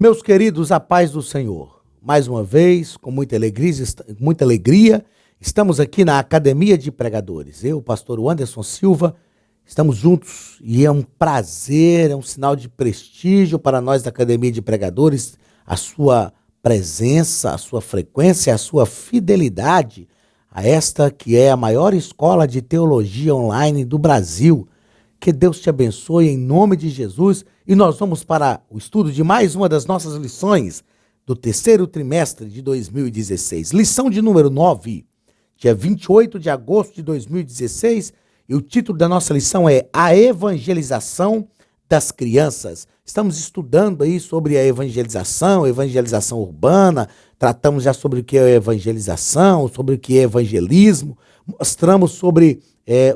Meus queridos, a paz do Senhor. Mais uma vez, com muita alegria, estamos aqui na Academia de Pregadores. Eu, pastor Anderson Silva, estamos juntos e é um prazer, é um sinal de prestígio para nós da Academia de Pregadores, a sua presença, a sua frequência, a sua fidelidade a esta que é a maior escola de teologia online do Brasil. Que Deus te abençoe em nome de Jesus. E nós vamos para o estudo de mais uma das nossas lições do terceiro trimestre de 2016. Lição de número 9, dia 28 de agosto de 2016. E o título da nossa lição é A Evangelização das Crianças. Estamos estudando aí sobre a evangelização urbana. Tratamos já sobre o que é evangelização, sobre o que é evangelismo. Mostramos sobre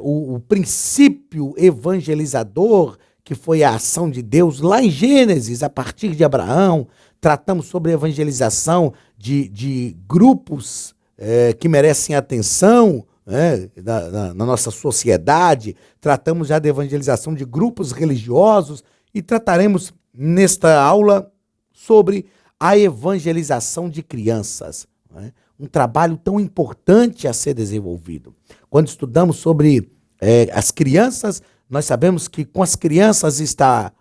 o princípio evangelizador, que foi a ação de Deus lá em Gênesis, a partir de Abraão. Tratamos sobre a evangelização de grupos que merecem atenção na nossa sociedade. Tratamos já da evangelização de grupos religiosos e trataremos nesta aula sobre a evangelização de crianças. Um trabalho tão importante a ser desenvolvido. Quando estudamos sobre as crianças, nós sabemos que com as crianças está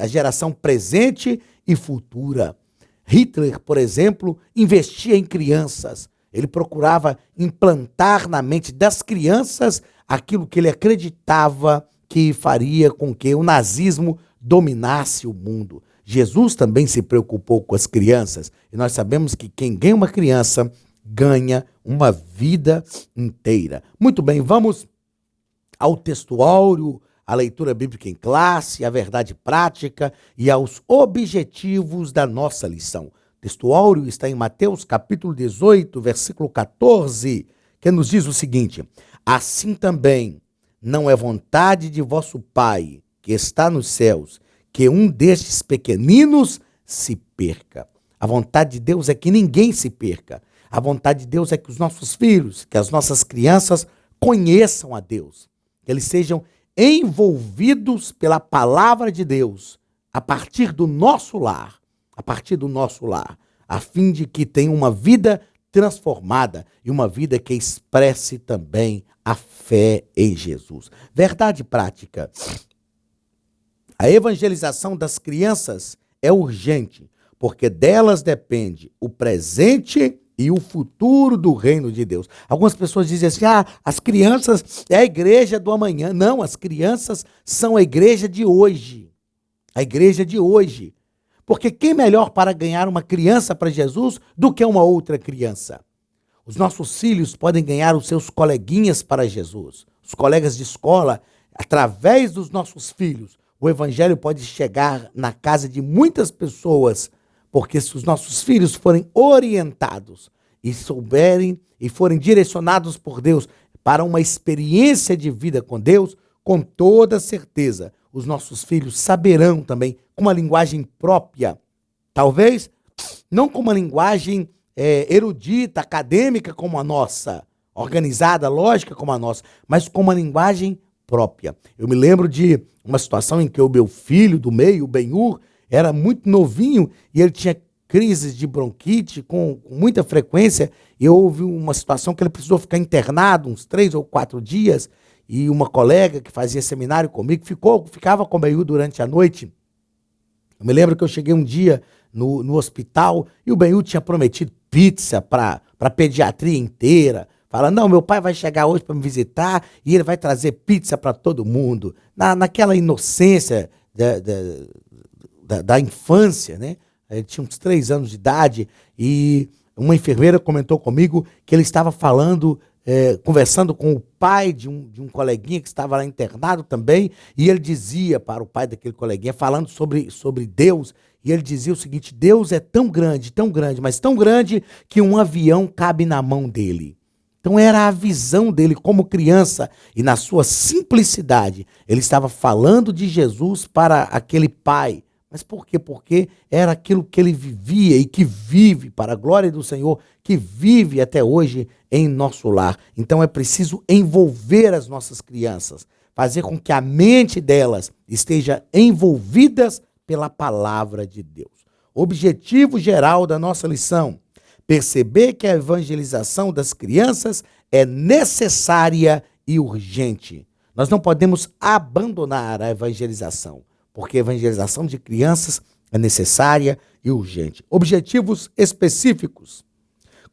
a geração presente e futura. Hitler, por exemplo, investia em crianças. Ele procurava implantar na mente das crianças aquilo que ele acreditava que faria com que o nazismo dominasse o mundo. Jesus também se preocupou com as crianças. E nós sabemos que quem ganha uma criança, ganha uma vida inteira. Muito bem, vamos ao textuário, à leitura bíblica em classe, à verdade prática e aos objetivos da nossa lição. O textuário está em Mateus capítulo 18, versículo 14, que nos diz o seguinte: assim também não é vontade de vosso Pai, que está nos céus, que um destes pequeninos se perca. A vontade de Deus é que ninguém se perca. A vontade de Deus é que os nossos filhos, que as nossas crianças conheçam a Deus. Que eles sejam envolvidos pela palavra de Deus a partir do nosso lar, a fim de que tenham uma vida transformada e uma vida que expresse também a fé em Jesus. Verdade prática. A evangelização das crianças é urgente, porque delas depende o presente e o futuro do reino de Deus. Algumas pessoas dizem assim, as crianças é a igreja do amanhã. Não, as crianças são a igreja de hoje. A igreja de hoje. Porque quem melhor para ganhar uma criança para Jesus do que uma outra criança? Os nossos filhos podem ganhar os seus coleguinhas para Jesus. Os colegas de escola, através dos nossos filhos. O evangelho pode chegar na casa de muitas pessoas, porque se os nossos filhos forem orientados e souberem e forem direcionados por Deus para uma experiência de vida com Deus, com toda certeza, os nossos filhos saberão também com uma linguagem própria, talvez não com uma linguagem erudita, acadêmica como a nossa, organizada, lógica como a nossa, mas com uma linguagem própria. Eu me lembro de uma situação em que o meu filho do meio, o Benhur, era muito novinho e ele tinha crises de bronquite com muita frequência, e houve uma situação que ele precisou ficar internado uns 3 ou 4 dias, e uma colega que fazia seminário comigo ficava com o Benhur durante a noite. Eu me lembro que eu cheguei um dia no hospital e o Benhur tinha prometido pizza para a pediatria inteira. Fala, não, meu pai vai chegar hoje para me visitar e ele vai trazer pizza para todo mundo. Naquela inocência da infância, né? Ele tinha uns 3 anos de idade e uma enfermeira comentou comigo que ele estava conversando com o pai de um coleguinha que estava lá internado também, e ele dizia para o pai daquele coleguinha, falando sobre Deus, e ele dizia o seguinte: Deus é tão grande, mas tão grande que um avião cabe na mão dele. Então era a visão dele como criança, e na sua simplicidade, ele estava falando de Jesus para aquele pai. Mas por quê? Porque era aquilo que ele vivia e que vive para a glória do Senhor, que vive até hoje em nosso lar. Então é preciso envolver as nossas crianças, fazer com que a mente delas esteja envolvidas pela palavra de Deus. objetivo geral da nossa lição: perceber que a evangelização das crianças é necessária e urgente. Nós não podemos abandonar a evangelização, porque a evangelização de crianças é necessária e urgente. Objetivos específicos: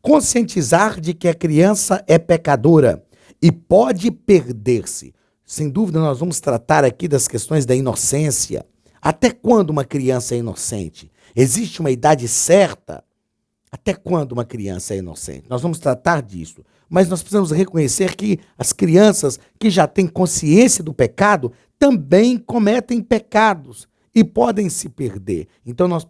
conscientizar de que a criança é pecadora e pode perder-se. Sem dúvida, nós vamos tratar aqui das questões da inocência. Até quando uma criança é inocente? Existe uma idade certa? Até quando uma criança é inocente? Nós vamos tratar disso. Mas nós precisamos reconhecer que as crianças que já têm consciência do pecado também cometem pecados e podem se perder. Então nós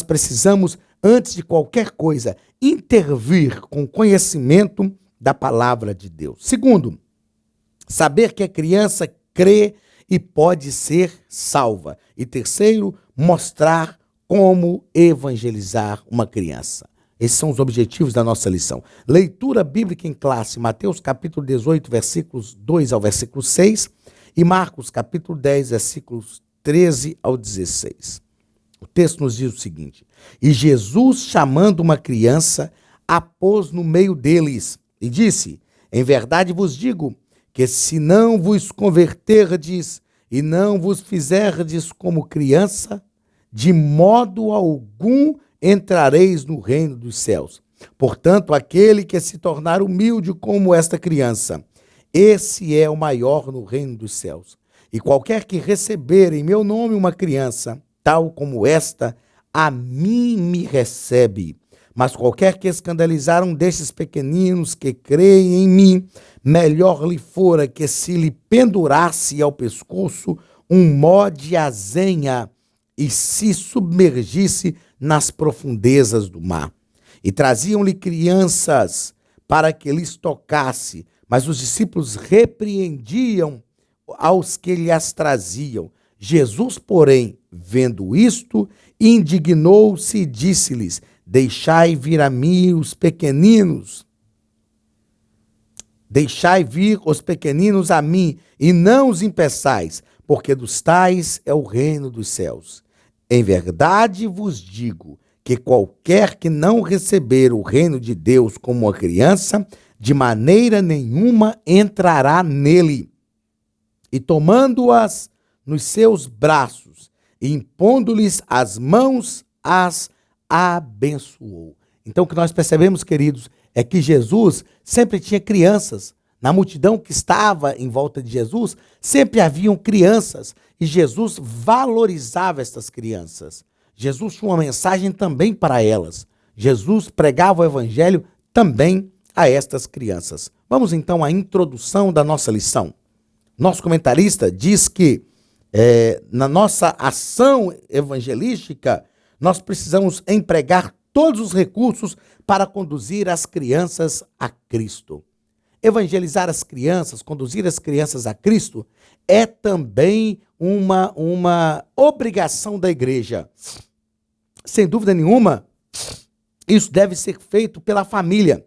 precisamos, antes de qualquer coisa, intervir com conhecimento da palavra de Deus. Segundo, saber que a criança crê e pode ser salva. E terceiro, mostrar como evangelizar uma criança. Esses são os objetivos da nossa lição. Leitura bíblica em classe, Mateus capítulo 18, versículos 2 ao versículo 6 e Marcos capítulo 10, versículos 13 ao 16. O texto nos diz o seguinte: e Jesus, chamando uma criança, a pôs no meio deles e disse: em verdade vos digo que se não vos converterdes e não vos fizerdes como criança, de modo algum entrareis no reino dos céus. Portanto, aquele que se tornar humilde como esta criança, esse é o maior no reino dos céus. E qualquer que receber em meu nome uma criança, tal como esta, a mim me recebe. Mas qualquer que escandalizar um destes pequeninos que creem em mim, melhor lhe fora que se lhe pendurasse ao pescoço um mó de azenha e se submergisse nas profundezas do mar. E traziam-lhe crianças para que lhes tocasse, mas os discípulos repreendiam aos que lhe as traziam. Jesus, porém, vendo isto, indignou-se e disse-lhes: deixai vir a mim os pequeninos. Deixai vir os pequeninos a mim, e não os impeçais, porque dos tais é o reino dos céus. Em verdade vos digo que qualquer que não receber o reino de Deus como uma criança, de maneira nenhuma entrará nele. E tomando-as nos seus braços, e impondo-lhes as mãos, as abençoou. Então o que nós percebemos, queridos, é que Jesus sempre tinha crianças. Na multidão que estava em volta de Jesus, sempre haviam crianças. E Jesus valorizava estas crianças. Jesus tinha uma mensagem também para elas. Jesus pregava o evangelho também a estas crianças. Vamos então à introdução da nossa lição. Nosso comentarista diz que na nossa ação evangelística, nós precisamos empregar todos os recursos para conduzir as crianças a Cristo. Evangelizar as crianças, conduzir as crianças a Cristo, é também uma obrigação da igreja. Sem dúvida nenhuma, isso deve ser feito pela família.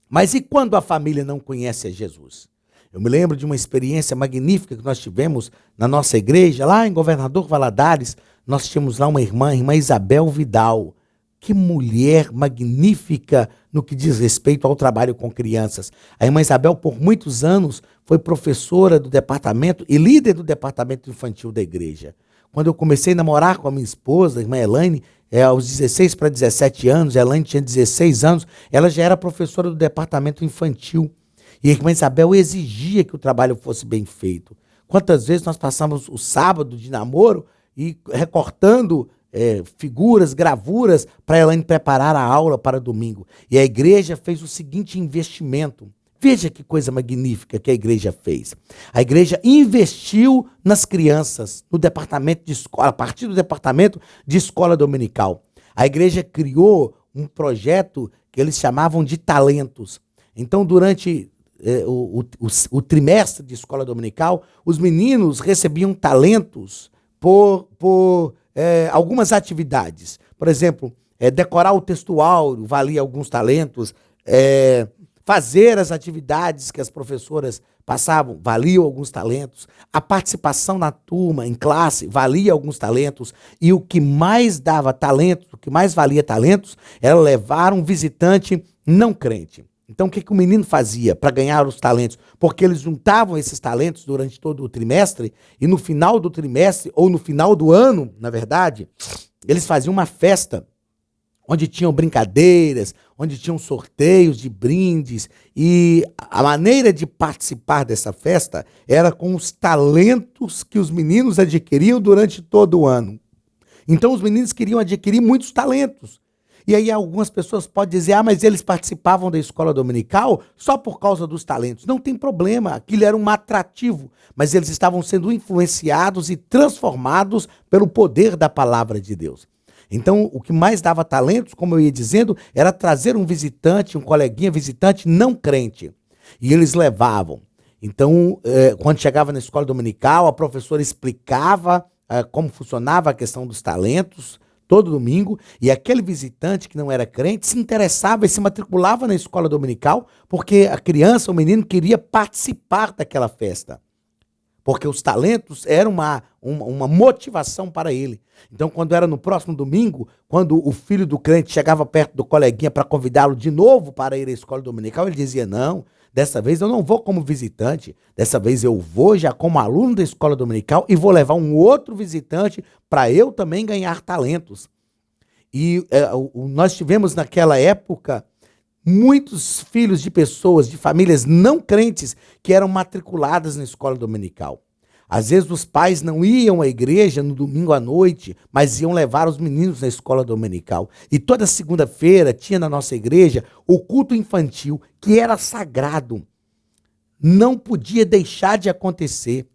Mas e quando a família não conhece a Jesus? Eu me lembro de uma experiência magnífica que nós tivemos na nossa igreja, lá em Governador Valadares. Nós tínhamos lá uma irmã, a irmã Isabel Vidal. Que mulher magnífica no que diz respeito ao trabalho com crianças. A irmã Isabel, por muitos anos, foi professora do departamento e líder do departamento infantil da igreja. Quando eu comecei a namorar com a minha esposa, a irmã Elaine, aos 16 para 17 anos, a Elaine tinha 16 anos, ela já era professora do departamento infantil. E a irmã Isabel exigia que o trabalho fosse bem feito. Quantas vezes nós passamos o sábado de namoro e recortando figuras, gravuras, para ela preparar a aula para domingo. E a igreja fez o seguinte investimento. Veja que coisa magnífica que a igreja fez. A igreja investiu nas crianças, no departamento de escola, a partir do departamento de escola dominical. A igreja criou um projeto que eles chamavam de talentos. Então, durante o trimestre de escola dominical, os meninos recebiam talentos por algumas atividades. Por exemplo, decorar o texto áureo valia alguns talentos, fazer as atividades que as professoras passavam, valia alguns talentos. A participação na turma, em classe, valia alguns talentos. E o que mais dava talentos, o que mais valia talentos, era levar um visitante não crente. Então, o que o menino fazia para ganhar os talentos? Porque eles juntavam esses talentos durante todo o trimestre, e no final do trimestre, ou no final do ano, na verdade, eles faziam uma festa, onde tinham brincadeiras, onde tinham sorteios de brindes, e a maneira de participar dessa festa era com os talentos que os meninos adquiriam durante todo o ano. Então, os meninos queriam adquirir muitos talentos. E aí algumas pessoas podem dizer, mas eles participavam da escola dominical só por causa dos talentos. Não tem problema, aquilo era um atrativo, mas eles estavam sendo influenciados e transformados pelo poder da palavra de Deus. Então, o que mais dava talentos, como eu ia dizendo, era trazer um visitante, um coleguinha visitante não crente. E eles levavam. Então, quando chegava na escola dominical, a professora explicava como funcionava a questão dos talentos, todo domingo, e aquele visitante que não era crente se interessava e se matriculava na escola dominical, porque a criança, o menino, queria participar daquela festa. Porque os talentos eram uma motivação para ele. Então, quando era no próximo domingo, quando o filho do crente chegava perto do coleguinha para convidá-lo de novo para ir à escola dominical, ele dizia, não, dessa vez eu não vou como visitante, dessa vez eu vou já como aluno da escola dominical e vou levar um outro visitante para eu também ganhar talentos. E nós tivemos naquela época muitos filhos de pessoas, de famílias não crentes, que eram matriculadas na escola dominical. Às vezes os pais não iam à igreja no domingo à noite, mas iam levar os meninos na escola dominical. E toda segunda-feira tinha na nossa igreja o culto infantil, que era sagrado. Não podia deixar de acontecer.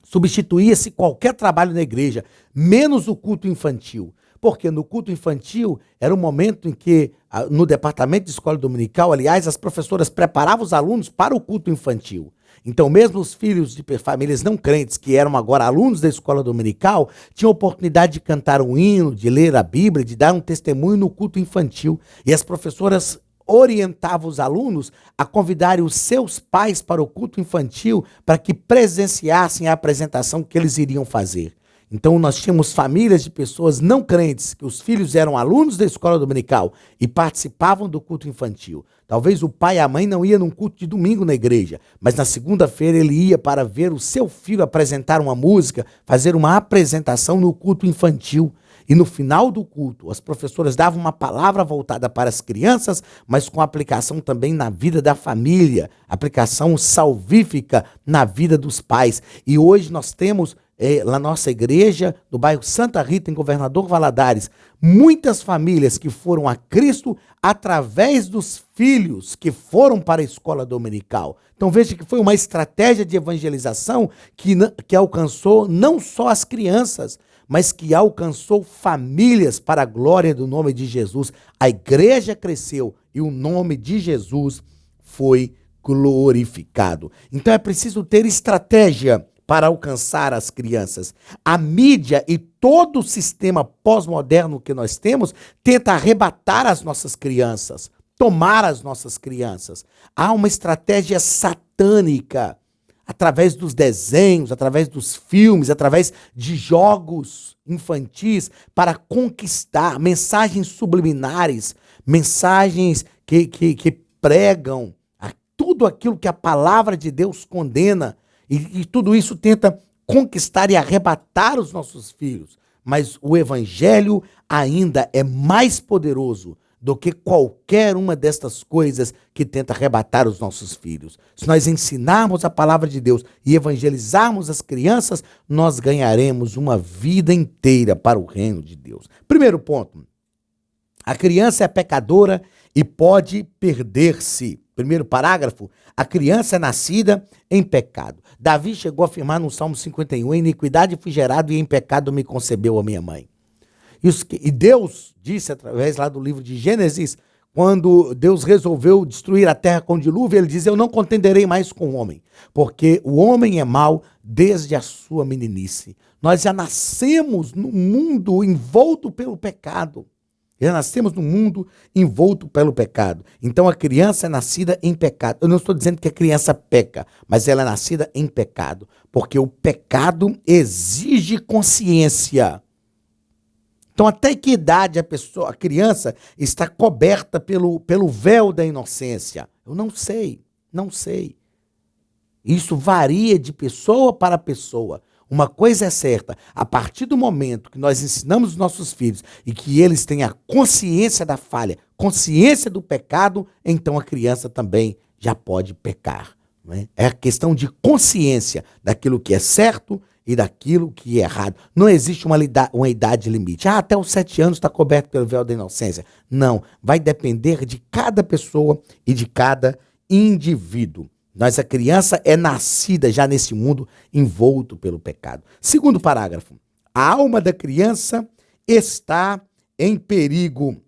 Substituía-se qualquer trabalho na igreja, menos o culto infantil. Porque no culto infantil era o momento em que, no departamento de escola dominical, aliás, as professoras preparavam os alunos para o culto infantil. Então, mesmo os filhos de famílias não crentes, que eram agora alunos da escola dominical, tinham a oportunidade de cantar um hino, de ler a Bíblia, de dar um testemunho no culto infantil. E as professoras orientavam os alunos a convidarem os seus pais para o culto infantil para que presenciassem a apresentação que eles iriam fazer. Então, nós tínhamos famílias de pessoas não crentes, que os filhos eram alunos da escola dominical e participavam do culto infantil. Talvez o pai e a mãe não iam num culto de domingo na igreja, mas na segunda-feira ele ia para ver o seu filho apresentar uma música, fazer uma apresentação no culto infantil. E no final do culto, as professoras davam uma palavra voltada para as crianças, mas com aplicação também na vida da família, aplicação salvífica na vida dos pais. E hoje nós temos na nossa igreja, no bairro Santa Rita, em Governador Valadares, muitas famílias que foram a Cristo através dos filhos que foram para a escola dominical. Então veja que foi uma estratégia de evangelização que alcançou não só as crianças, mas que alcançou famílias para a glória do nome de Jesus. A igreja cresceu e o nome de Jesus foi glorificado. Então é preciso ter estratégia para alcançar as crianças. A mídia e todo o sistema pós-moderno que nós temos tenta arrebatar as nossas crianças, tomar as nossas crianças. Há uma estratégia satânica através dos desenhos, através dos filmes, através de jogos infantis para conquistar mensagens subliminares, mensagens que pregam tudo aquilo que a palavra de Deus condena. E tudo isso tenta conquistar e arrebatar os nossos filhos. Mas o evangelho ainda é mais poderoso do que qualquer uma destas coisas que tenta arrebatar os nossos filhos. Se nós ensinarmos a palavra de Deus e evangelizarmos as crianças, nós ganharemos uma vida inteira para o reino de Deus. Primeiro ponto, a criança é pecadora e pode perder-se. Primeiro parágrafo, a criança é nascida em pecado. Davi chegou a afirmar no Salmo 51, em iniquidade fui gerado e em pecado me concebeu a minha mãe. E Deus disse através lá do livro de Gênesis, quando Deus resolveu destruir a terra com dilúvio, ele diz, eu não contenderei mais com o homem, porque o homem é mau desde a sua meninice. Nós já nascemos no mundo envolto pelo pecado. Já nascemos no mundo envolto pelo pecado. Então a criança é nascida em pecado. Eu não estou dizendo que a criança peca, mas ela é nascida em pecado. Porque o pecado exige consciência. Então até que idade a criança está coberta pelo véu da inocência? Eu não sei, não sei. Isso varia de pessoa para pessoa. Uma coisa é certa, a partir do momento que nós ensinamos os nossos filhos e que eles têm a consciência da falha, consciência do pecado, então a criança também já pode pecar. Não é? É a questão de consciência daquilo que é certo e daquilo que é errado. Não existe uma idade limite. Até os 7 anos está coberto pelo véu da inocência. Não, vai depender de cada pessoa e de cada indivíduo. A criança é nascida já nesse mundo envolto pelo pecado. Segundo parágrafo, a alma da criança está em perigo.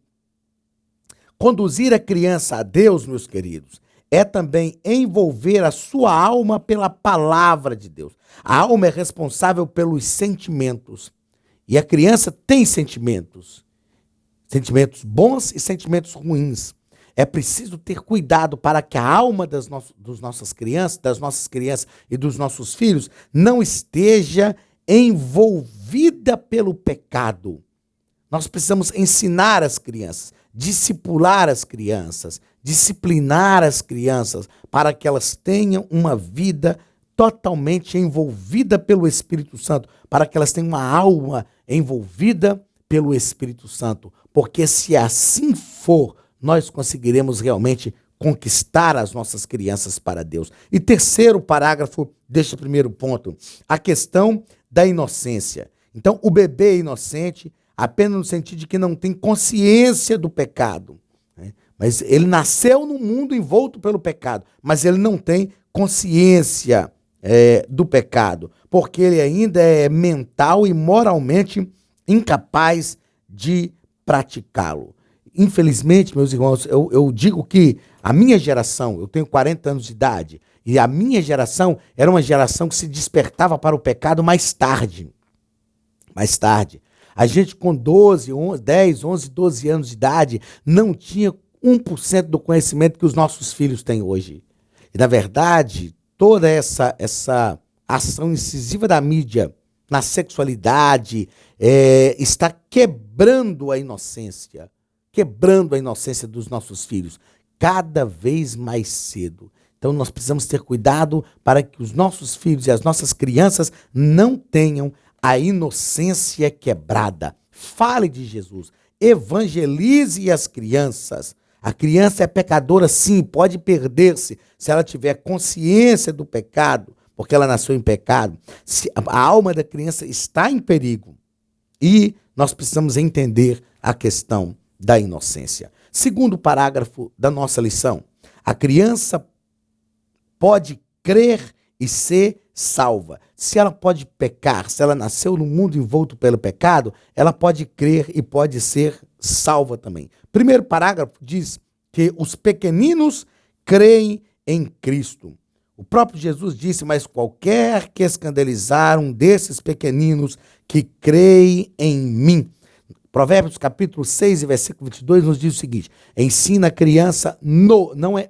Conduzir a criança a Deus, meus queridos, é também envolver a sua alma pela palavra de Deus. A alma é responsável pelos sentimentos. E a criança tem sentimentos. Sentimentos bons e sentimentos ruins. É preciso ter cuidado para que a alma das nossas crianças e dos nossos filhos não esteja envolvida pelo pecado. Nós precisamos ensinar as crianças, discipular as crianças, disciplinar as crianças para que elas tenham uma vida totalmente envolvida pelo Espírito Santo, para que elas tenham uma alma envolvida pelo Espírito Santo. Porque se assim for, nós conseguiremos realmente conquistar as nossas crianças para Deus. E terceiro parágrafo deste primeiro ponto, a questão da inocência. Então, o bebê é inocente apenas no sentido de que não tem consciência do pecado. Né? Mas ele nasceu no mundo envolto pelo pecado, mas ele não tem consciência do pecado, porque ele ainda é mental e moralmente incapaz de praticá-lo. Infelizmente, meus irmãos, eu digo que a minha geração, eu tenho 40 anos de idade, e a minha geração era uma geração que se despertava para o pecado mais tarde. Mais tarde. A gente com 10, 11, 12 anos de idade não tinha 1% do conhecimento que os nossos filhos têm hoje. E, na verdade, toda essa ação incisiva da mídia na sexualidade está quebrando a inocência. Quebrando a inocência dos nossos filhos, cada vez mais cedo. Então nós precisamos ter cuidado para que os nossos filhos e as nossas crianças não tenham a inocência quebrada. Fale de Jesus, evangelize as crianças. A criança é pecadora sim, pode perder-se se ela tiver consciência do pecado, porque ela nasceu em pecado. A alma da criança está em perigo e nós precisamos entender a questão da inocência. Segundo parágrafo da nossa lição, a criança pode crer e ser salva. Se ela pode pecar, se ela nasceu no mundo envolto pelo pecado, ela pode crer e pode ser salva também. Primeiro parágrafo diz que os pequeninos creem em Cristo. O próprio Jesus disse, mas qualquer que escandalizar um desses pequeninos que creem em mim. Provérbios capítulo 6 e versículo 22 nos diz o seguinte, ensina a criança não é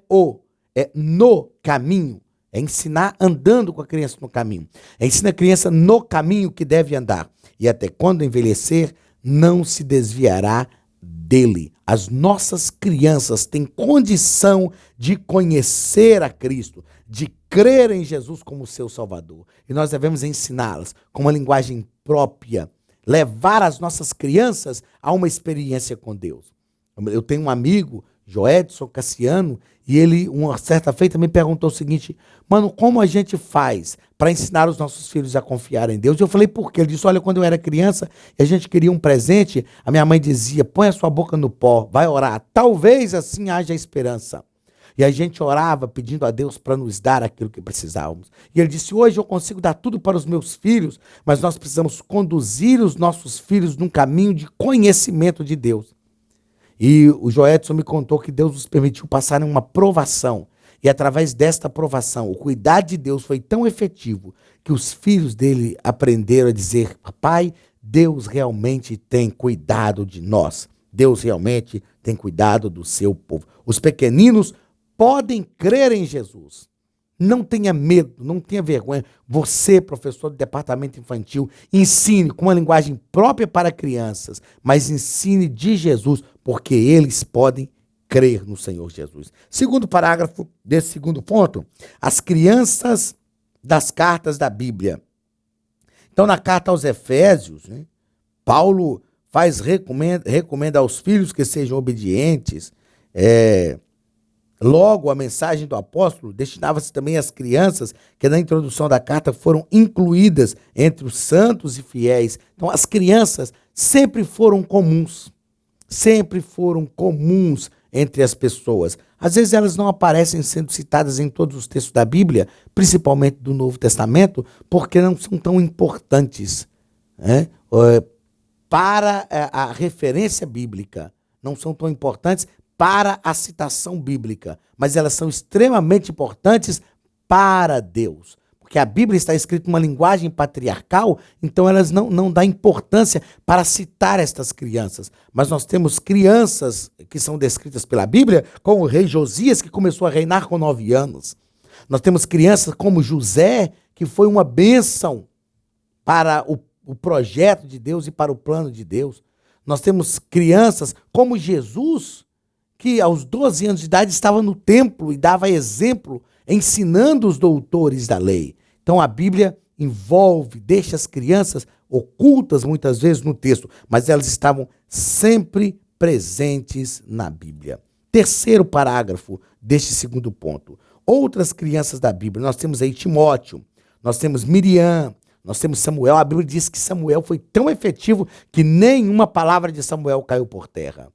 no caminho, é ensinar andando com a criança no caminho, ensina a criança no caminho que deve andar, e até quando envelhecer, não se desviará dele. As nossas crianças têm condição de conhecer a Cristo, de crer em Jesus como seu Salvador, e nós devemos ensiná-las com uma linguagem própria, levar as nossas crianças a uma experiência com Deus. Eu tenho um amigo, Joedson Cassiano, e ele, uma certa feita, me perguntou o seguinte, mano, como a gente faz para ensinar os nossos filhos a confiar em Deus? E eu falei, por quê? Ele disse, olha, quando eu era criança e a gente queria um presente, a minha mãe dizia, põe a sua boca no pó, vai orar, talvez assim haja esperança. E a gente orava pedindo a Deus para nos dar aquilo que precisávamos. E ele disse, hoje eu consigo dar tudo para os meus filhos, mas nós precisamos conduzir os nossos filhos num caminho de conhecimento de Deus. E o Joedson me contou que Deus nos permitiu passar em uma provação. E através desta provação, o cuidado de Deus foi tão efetivo que os filhos dele aprenderam a dizer, papai, Deus realmente tem cuidado de nós. Deus realmente tem cuidado do seu povo. Os pequeninos podem crer em Jesus. Não tenha medo, não tenha vergonha. Você, professor do departamento infantil, ensine com uma linguagem própria para crianças, mas ensine de Jesus, porque eles podem crer no Senhor Jesus. Segundo parágrafo desse segundo ponto, as crianças das cartas da Bíblia. Então, na carta aos Efésios, né, Paulo recomenda aos filhos que sejam obedientes. Logo, a mensagem do apóstolo destinava-se também às crianças, que na introdução da carta foram incluídas entre os santos e fiéis. Então, as crianças sempre foram comuns entre as pessoas. Às vezes elas não aparecem sendo citadas em todos os textos da Bíblia, principalmente do Novo Testamento, porque não são tão importantes, né, para a referência bíblica. Não são tão importantes para a citação bíblica, mas elas são extremamente importantes para Deus. Porque a Bíblia está escrita em uma linguagem patriarcal, então elas não dão importância para citar estas crianças. Mas nós temos crianças que são descritas pela Bíblia, como o rei Josias, que começou a reinar com 9 anos. Nós temos crianças como José, que foi uma bênção para o projeto de Deus e para o plano de Deus. Nós temos crianças como Jesus, que aos 12 anos de idade estava no templo e dava exemplo, ensinando os doutores da lei. Então a Bíblia deixa as crianças ocultas muitas vezes no texto, mas elas estavam sempre presentes na Bíblia. Terceiro parágrafo deste segundo ponto. Outras crianças da Bíblia, nós temos aí Timóteo, nós temos Miriam, nós temos Samuel. A Bíblia diz que Samuel foi tão efetivo que nenhuma palavra de Samuel caiu por terra.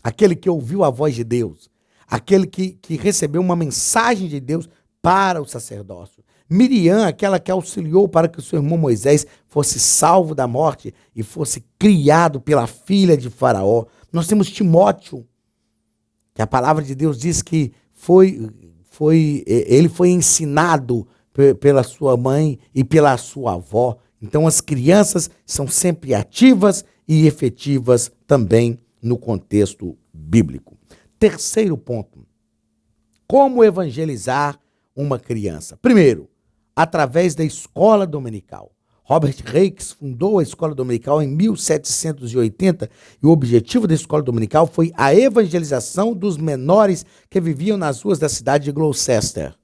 Aquele que ouviu a voz de Deus, aquele que recebeu uma mensagem de Deus para o sacerdócio. Miriam, aquela que auxiliou para que o seu irmão Moisés fosse salvo da morte e fosse criado pela filha de Faraó. Nós temos Timóteo, que a palavra de Deus diz que ele foi ensinado pela sua mãe e pela sua avó. Então as crianças são sempre ativas e efetivas também no contexto bíblico. Terceiro ponto. Como evangelizar uma criança? Primeiro, através da escola dominical. Robert Raikes fundou a escola dominical em 1780 e o objetivo da escola dominical foi a evangelização dos menores que viviam nas ruas da cidade de Gloucester.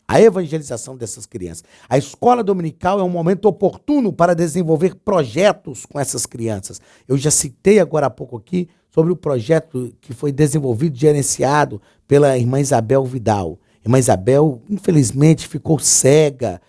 A evangelização dessas crianças. A escola dominical é um momento oportuno para desenvolver projetos com essas crianças. Eu já citei agora há pouco aqui sobre o projeto que foi desenvolvido e gerenciado pela irmã Isabel Vidal. Irmã Isabel, infelizmente, ficou cega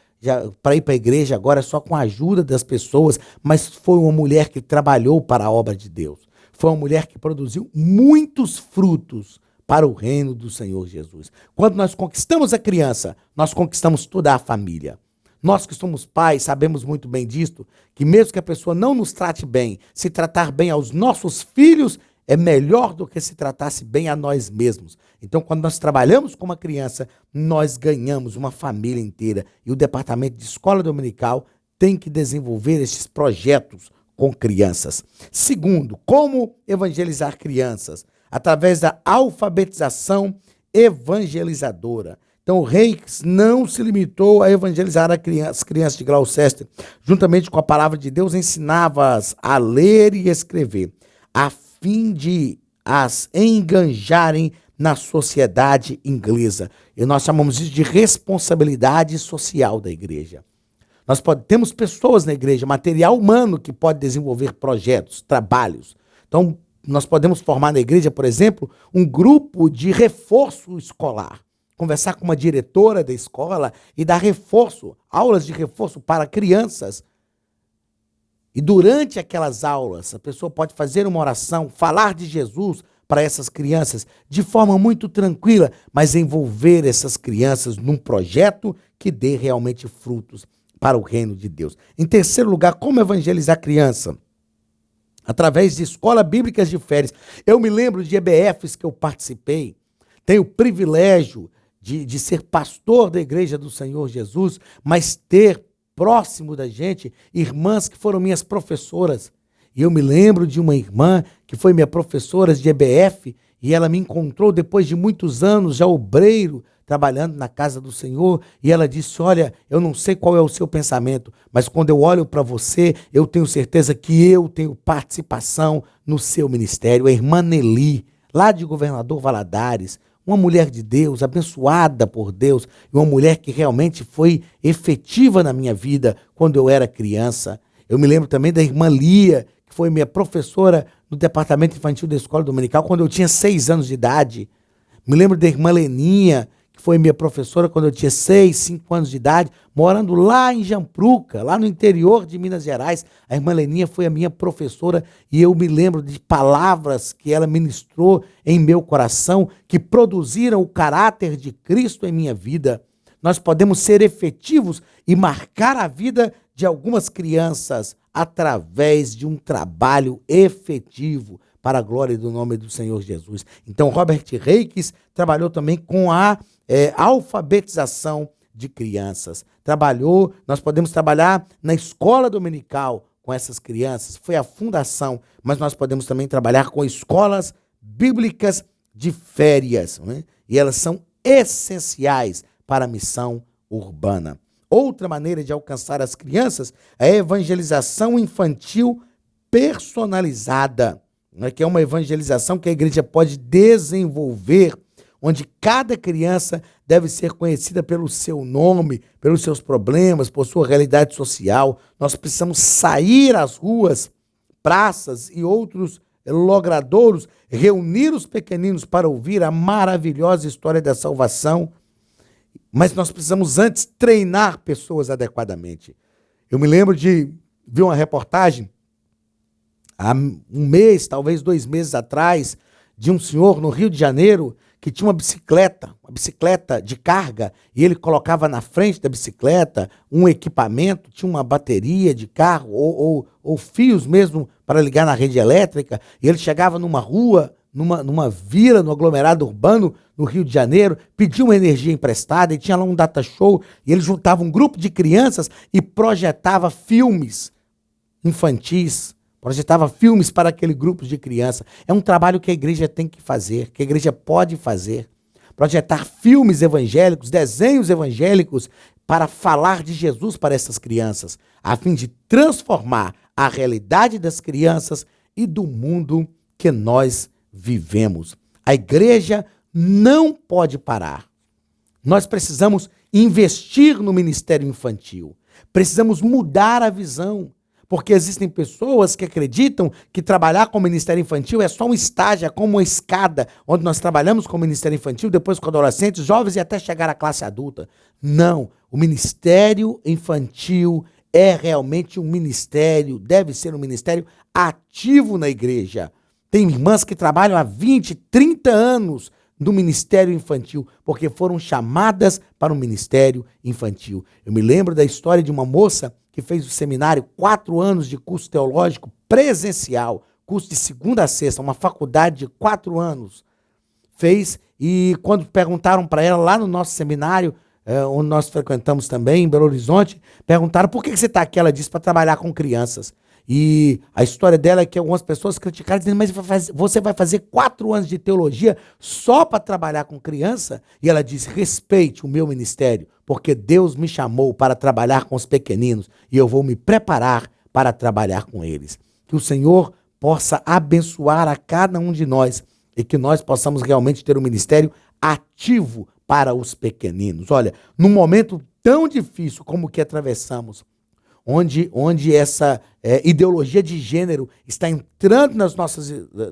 para ir para a igreja agora só com a ajuda das pessoas, mas foi uma mulher que trabalhou para a obra de Deus. Foi uma mulher que produziu muitos frutos para o reino do Senhor Jesus. Quando nós conquistamos a criança, nós conquistamos toda a família. Nós que somos pais sabemos muito bem disto, que mesmo que a pessoa não nos trate bem, se tratar bem aos nossos filhos é melhor do que se tratasse bem a nós mesmos. Então, quando nós trabalhamos com uma criança, nós ganhamos uma família inteira. E o departamento de escola dominical tem que desenvolver esses projetos com crianças. Segundo, como evangelizar crianças? Através da alfabetização evangelizadora. Então, o Reis não se limitou a evangelizar as crianças de Gloucester. Juntamente com a palavra de Deus, ensinava-as a ler e escrever, a fim de as enganjarem na sociedade inglesa. E nós chamamos isso de responsabilidade social da igreja. Nós temos pessoas na igreja, material humano que pode desenvolver projetos, trabalhos. Então, nós podemos formar na igreja, por exemplo, um grupo de reforço escolar. Conversar com uma diretora da escola e dar reforço, aulas de reforço para crianças. E durante aquelas aulas, a pessoa pode fazer uma oração, falar de Jesus para essas crianças de forma muito tranquila, mas envolver essas crianças num projeto que dê realmente frutos para o reino de Deus. Em terceiro lugar, como evangelizar a criança? Através de escolas bíblicas de férias. Eu me lembro de EBFs que eu participei, tenho o privilégio de ser pastor da Igreja do Senhor Jesus, mas ter próximo da gente irmãs que foram minhas professoras. E eu me lembro de uma irmã que foi minha professora de EBF e ela me encontrou depois de muitos anos, já obreiro, trabalhando na casa do Senhor, e ela disse: olha, eu não sei qual é o seu pensamento, mas quando eu olho para você, eu tenho certeza que eu tenho participação no seu ministério. A irmã Nelly, lá de Governador Valadares, uma mulher de Deus, abençoada por Deus, e uma mulher que realmente foi efetiva na minha vida quando eu era criança. Eu me lembro também da irmã Lia, que foi minha professora no departamento infantil da escola dominical quando eu tinha 6 anos de idade. Me lembro da irmã Leninha, que foi minha professora quando eu tinha 6, 5 anos de idade, morando lá em Jampruca, lá no interior de Minas Gerais. A irmã Leninha foi a minha professora e eu me lembro de palavras que ela ministrou em meu coração, que produziram o caráter de Cristo em minha vida. Nós podemos ser efetivos e marcar a vida de algumas crianças através de um trabalho efetivo para a glória do nome do Senhor Jesus. Então, Robert Reikes trabalhou também com a alfabetização de crianças. Nós podemos trabalhar na escola dominical com essas crianças, foi a fundação, mas nós podemos também trabalhar com escolas bíblicas de férias, né? E elas são essenciais para a missão urbana. Outra maneira de alcançar as crianças é a evangelização infantil personalizada, né? Que é uma evangelização que a igreja pode desenvolver, onde cada criança deve ser conhecida pelo seu nome, pelos seus problemas, por sua realidade social. Nós precisamos sair às ruas, praças e outros logradouros, reunir os pequeninos para ouvir a maravilhosa história da salvação. Mas nós precisamos antes treinar pessoas adequadamente. Eu me lembro de ver uma reportagem há um mês, talvez 2 meses atrás, de um senhor no Rio de Janeiro que tinha uma bicicleta de carga, e ele colocava na frente da bicicleta um equipamento, tinha uma bateria de carro ou fios mesmo para ligar na rede elétrica, e ele chegava numa rua, numa vila, no aglomerado urbano, no Rio de Janeiro, pedia uma energia emprestada, e tinha lá um data show, e ele juntava um grupo de crianças e projetava filmes infantis, projetava filmes para aquele grupo de crianças. É um trabalho que a igreja tem que fazer, que a igreja pode fazer. Projetar filmes evangélicos, desenhos evangélicos, para falar de Jesus para essas crianças, a fim de transformar a realidade das crianças e do mundo que nós vivemos. A igreja não pode parar. Nós precisamos investir no ministério infantil. Precisamos mudar a visão. Porque existem pessoas que acreditam que trabalhar com o ministério infantil é só um estágio, é como uma escada, onde nós trabalhamos com o ministério infantil, depois com adolescentes, jovens e até chegar à classe adulta. Não, o ministério infantil é realmente um ministério, deve ser um ministério ativo na igreja. Tem irmãs que trabalham há 20, 30 anos no ministério infantil, porque foram chamadas para o ministério infantil. Eu me lembro da história de uma moça que fez o seminário, 4 anos de curso teológico presencial, curso de segunda a sexta, uma faculdade de 4 anos. Fez, e quando perguntaram para ela, lá no nosso seminário, onde nós frequentamos também, em Belo Horizonte, perguntaram: por que você está aqui? Ela disse: para trabalhar com crianças. E a história dela é que algumas pessoas criticaram, dizendo: mas você vai fazer 4 anos de teologia só para trabalhar com criança? E ela disse: respeite o meu ministério, porque Deus me chamou para trabalhar com os pequeninos e eu vou me preparar para trabalhar com eles. Que o Senhor possa abençoar a cada um de nós e que nós possamos realmente ter um ministério ativo para os pequeninos. Olha, num momento tão difícil como o que atravessamos, onde essa ideologia de gênero está entrando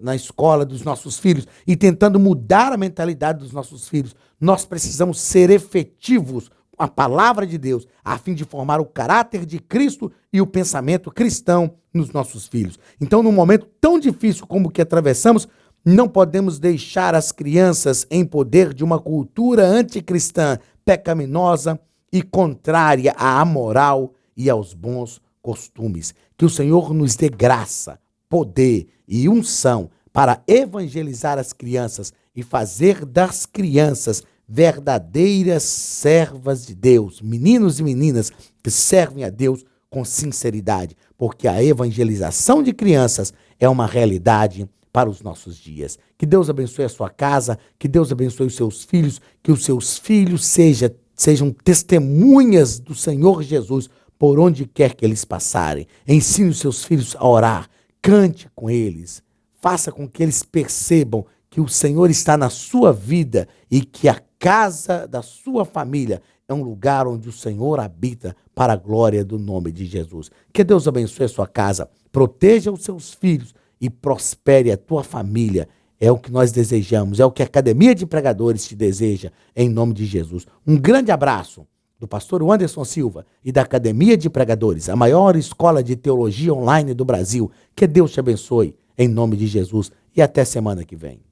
na escola dos nossos filhos e tentando mudar a mentalidade dos nossos filhos, nós precisamos ser efetivos com a palavra de Deus, a fim de formar o caráter de Cristo e o pensamento cristão nos nossos filhos. Então, num momento tão difícil como o que atravessamos, não podemos deixar as crianças em poder de uma cultura anticristã, pecaminosa e contrária à moral e aos bons costumes. Que o Senhor nos dê graça, poder e unção para evangelizar as crianças e fazer das crianças verdadeiras servas de Deus, meninos e meninas que servem a Deus com sinceridade. porque a evangelização de crianças é uma realidade para os nossos dias. Que Deus abençoe a sua casa, que Deus abençoe os seus filhos, que os seus filhos sejam testemunhas do Senhor Jesus por onde quer que eles passarem. Ensine os seus filhos a orar, cante com eles, faça com que eles percebam que o Senhor está na sua vida e que a casa da sua família é um lugar onde o Senhor habita para a glória do nome de Jesus. Que Deus abençoe a sua casa, proteja os seus filhos e prospere a tua família. É o que nós desejamos, é o que a Academia de Pregadores te deseja, em nome de Jesus. Um grande abraço do pastor Anderson Silva e da Academia de Pregadores, a maior escola de teologia online do Brasil. Que Deus te abençoe, em nome de Jesus, e até semana que vem.